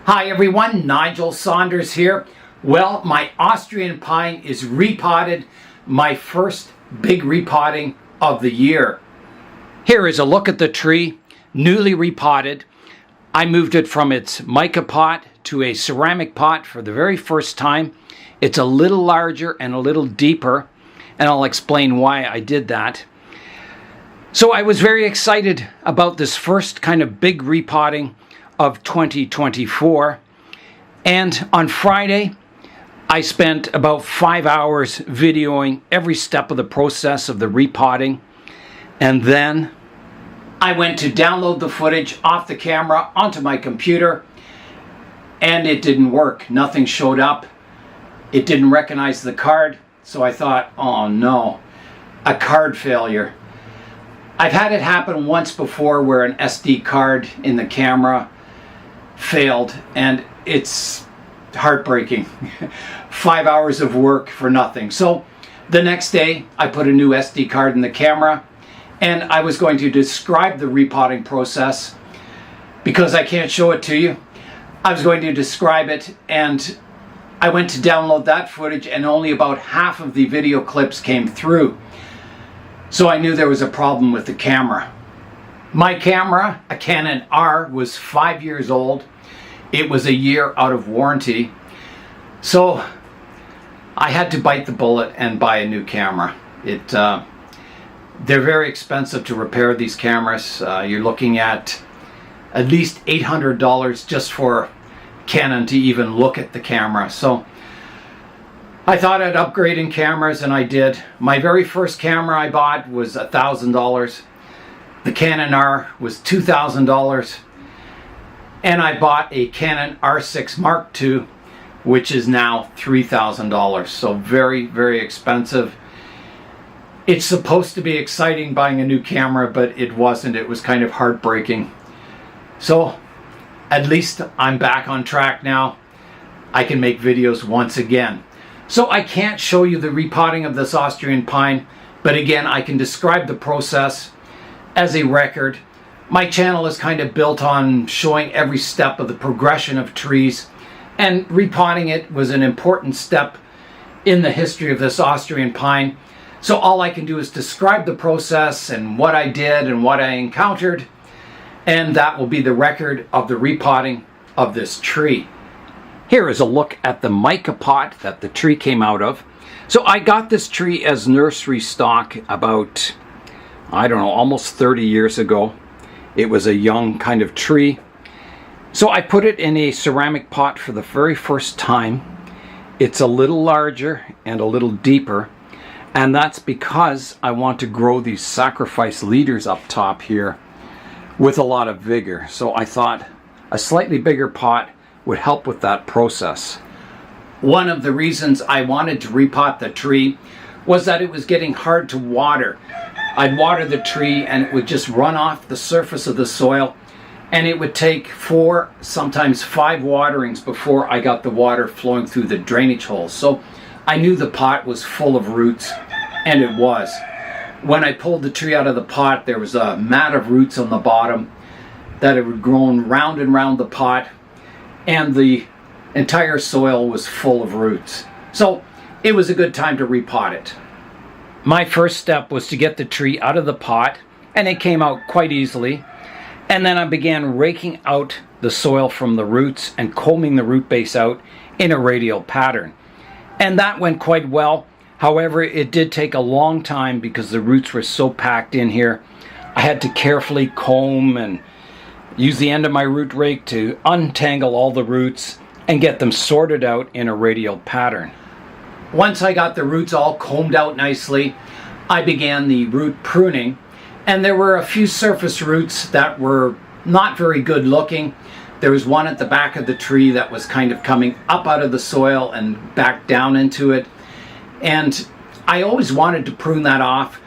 Hi everyone, Nigel Saunders here. Well, my Austrian pine is repotted, my first big repotting of the year. Here is a look at the tree, newly repotted. I moved it from its mica pot to a ceramic pot for the very first time. It's a little larger and a little deeper, and I'll explain why I did that. So I was very excited about this first kind of big repotting of 2024, and on Friday I spent about 5 hours videoing every step of the process of the repotting, and then I went to download the footage off the camera onto my computer, and it didn't work. Nothing showed up. It didn't recognize the card, so I thought, oh no, a card failure. I've had it happen once before where an SD card in the camera failed, and it's heartbreaking. 5 hours of work for nothing. So the next day I put a new SD card in the camera, and I was going to describe the repotting process. Because I can't show it to you, I was going to describe it, and I went to download that footage and only about half of the video clips came through. So I knew there was a problem with the camera. My camera, a Canon R, was 5 years old. It was a year out of warranty. So I had to bite the bullet and buy a new camera. They're very expensive to repair these cameras. You're looking at least $800 just for Canon to even look at the camera. So I thought I'd upgrade in cameras, and I did. My very first camera I bought was $1,000. The Canon R was $2,000, and I bought a Canon R6 Mk, which is now $3,000. So very, very expensive. It's supposed to be exciting buying a new camera, but it wasn't. It was kind of heartbreaking. So at least I'm back on track now. I can make videos once again. So I can't show you the repotting of this Austrian pine, but again, I can describe the process as a record. My channel is kind of built on showing every step of the progression of trees, and repotting it was an important step in the history of this Austrian pine. So all I can do is describe the process and what I did and what I encountered, and that will be the record of the repotting of this tree. Here is a look at the mica pot that the tree came out of. So I got this tree as nursery stock about, I don't know, almost 30 years ago. It was a young kind of tree. So I put it in a ceramic pot for the very first time. It's a little larger and a little deeper, and that's because I want to grow these sacrifice leaders up top here with a lot of vigor. So I thought a slightly bigger pot would help with that process. One of the reasons I wanted to repot the tree was that it was getting hard to water. I'd water the tree and it would just run off the surface of the soil, and it would take 4, sometimes 5 waterings before I got the water flowing through the drainage holes. So I knew the pot was full of roots, and it was. When I pulled the tree out of the pot, there was a mat of roots on the bottom that had grown round and round the pot, and the entire soil was full of roots. So it was a good time to repot it. My first step was to get the tree out of the pot, and it came out quite easily. And then I began raking out the soil from the roots and combing the root base out in a radial pattern. And that went quite well. However, it did take a long time because the roots were so packed in here. I had to carefully comb and use the end of my root rake to untangle all the roots and get them sorted out in a radial pattern. Once I got the roots all combed out nicely, I began the root pruning, and there were a few surface roots that were not very good looking. There was one at the back of the tree that was kind of coming up out of the soil and back down into it, and I always wanted to prune that off,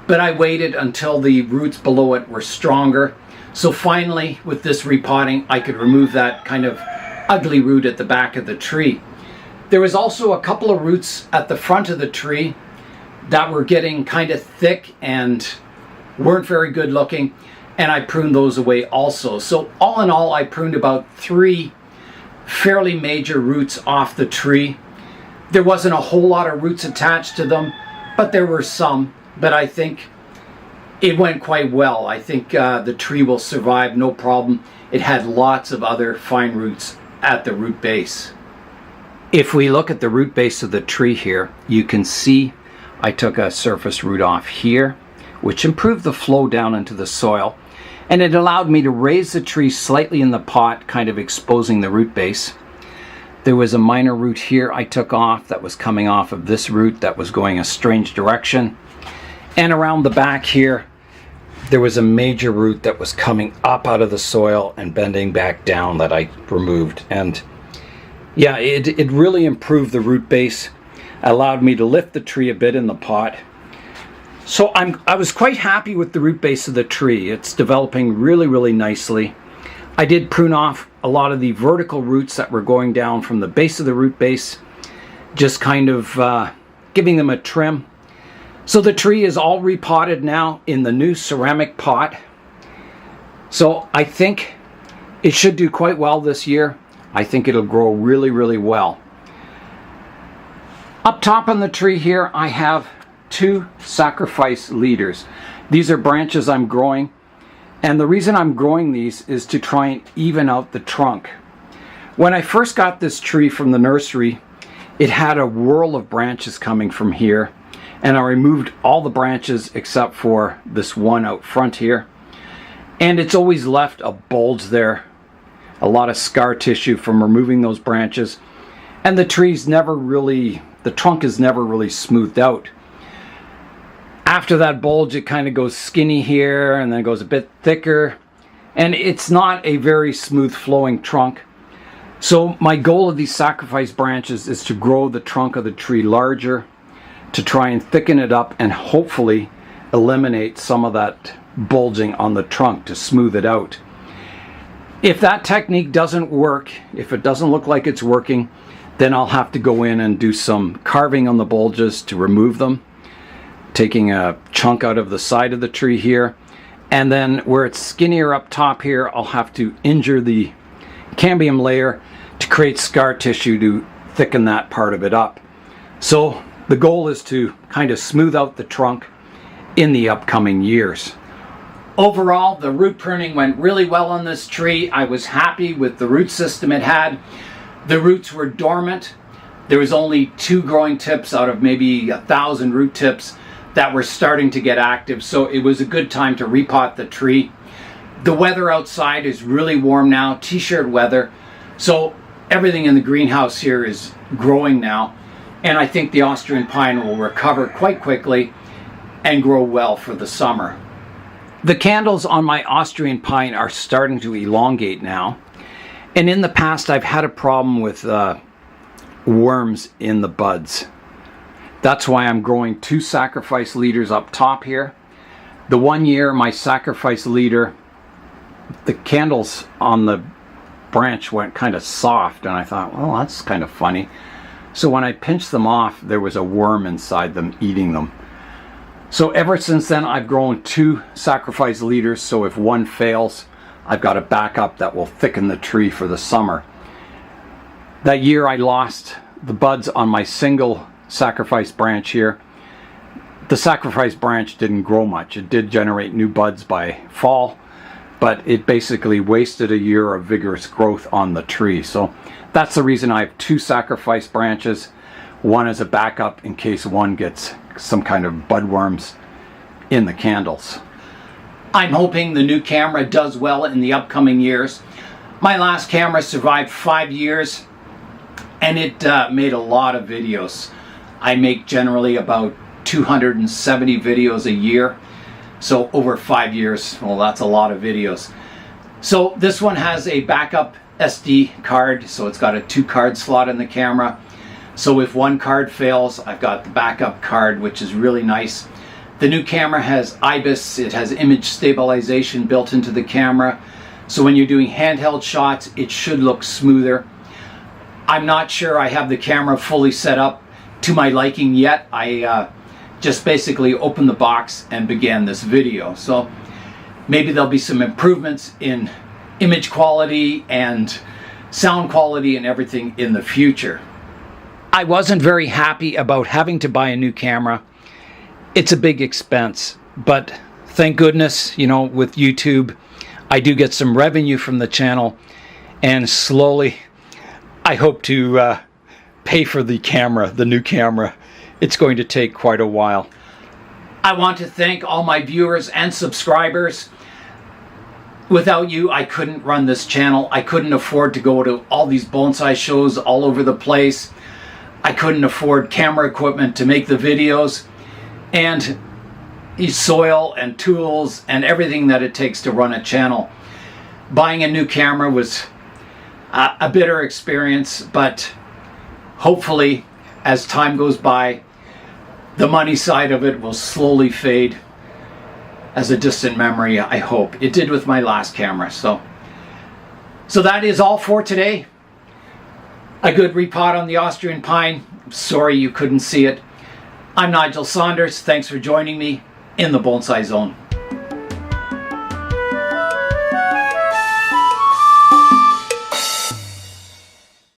but I waited until the roots below it were stronger. So finally, with this repotting, I could remove that kind of ugly root at the back of the tree. There was also a couple of roots at the front of the tree that were getting kind of thick and weren't very good looking, and I pruned those away also. So all in all, I pruned about 3 fairly major roots off the tree. There wasn't a whole lot of roots attached to them, but there were some. But I think it went quite well. I think the tree will survive no problem. It had lots of other fine roots at the root base. If we look at the root base of the tree here, you can see I took a surface root off here, which improved the flow down into the soil, and it allowed me to raise the tree slightly in the pot, kind of exposing the root base. There was a minor root here I took off that was coming off of this root that was going a strange direction. And around the back here, there was a major root that was coming up out of the soil and bending back down that I removed. And yeah, it really improved the root base, allowed me to lift the tree a bit in the pot. So I was quite happy with the root base of the tree. It's developing really, really nicely. I did prune off a lot of the vertical roots that were going down from the base of the root base, just kind of giving them a trim. So the tree is all repotted now in the new ceramic pot. So I think it should do quite well this year. I think it'll grow really, really well. Up top on the tree here, I have 2 sacrifice leaders. These are branches I'm growing, and the reason I'm growing these is to try and even out the trunk. When I first got this tree from the nursery, it had a whirl of branches coming from here, and I removed all the branches except for this one out front here, and it's always left a bulge there, a lot of scar tissue from removing those branches, and the trunk is never really smoothed out. After that bulge, it kind of goes skinny here and then it goes a bit thicker, and it's not a very smooth flowing trunk. So my goal of these sacrifice branches is to grow the trunk of the tree larger, to try and thicken it up and hopefully eliminate some of that bulging on the trunk to smooth it out. If that technique doesn't work, if it doesn't look like it's working, then I'll have to go in and do some carving on the bulges to remove them, taking a chunk out of the side of the tree here, and then where it's skinnier up top here, I'll have to injure the cambium layer to create scar tissue to thicken that part of it up. So the goal is to kind of smooth out the trunk in the upcoming years. Overall, the root pruning went really well on this tree. I was happy with the root system it had. The roots were dormant. There was only 2 growing tips out of maybe 1,000 root tips that were starting to get active, so it was a good time to repot the tree. The weather outside is really warm now, t-shirt weather, so everything in the greenhouse here is growing now, and I think the Austrian pine will recover quite quickly and grow well for the summer. The candles on my Austrian pine are starting to elongate now, and in the past I've had a problem with worms in the buds. That's why I'm growing 2 sacrifice leaders up top here. The one year my sacrifice leader, the candles on the branch went kind of soft, and I thought, well, that's kind of funny. So when I pinched them off, there was a worm inside them eating them. So ever since then, I've grown 2 sacrifice leaders, so if one fails, I've got a backup that will thicken the tree for the summer. That year I lost the buds on my single sacrifice branch here. The sacrifice branch didn't grow much. It did generate new buds by fall, but it basically wasted a year of vigorous growth on the tree. So that's the reason I have 2 sacrifice branches, one as a backup in case one gets some kind of budworms in the candles. I'm hoping the new camera does well in the upcoming years. My last camera survived 5 years, and it made a lot of videos. I make generally about 270 videos a year, so over 5 years, well, that's a lot of videos. So this one has a backup SD card, so it's got a 2 card slot in the camera. So if one card fails, I've got the backup card, which is really nice. The new camera has IBIS, it has image stabilization built into the camera, so when you're doing handheld shots, it should look smoother. I'm not sure I have the camera fully set up to my liking yet. I just basically opened the box and began this video. So maybe there'll be some improvements in image quality and sound quality and everything in the future. I wasn't very happy about having to buy a new camera. It's a big expense, but thank goodness, with YouTube, I do get some revenue from the channel, and slowly I hope to pay for the camera, the new camera. It's going to take quite a while. I want to thank all my viewers and subscribers. Without you, I couldn't run this channel. I couldn't afford to go to all these bonsai shows all over the place. I couldn't afford camera equipment to make the videos, and soil and tools and everything that it takes to run a channel. Buying a new camera was a bitter experience, but hopefully as time goes by, the money side of it will slowly fade as a distant memory, I hope. It did with my last camera. So that is all for today. A good repot on the Austrian Pine. Sorry you couldn't see it. I'm Nigel Saunders. Thanks for joining me in the Bonsai Zone.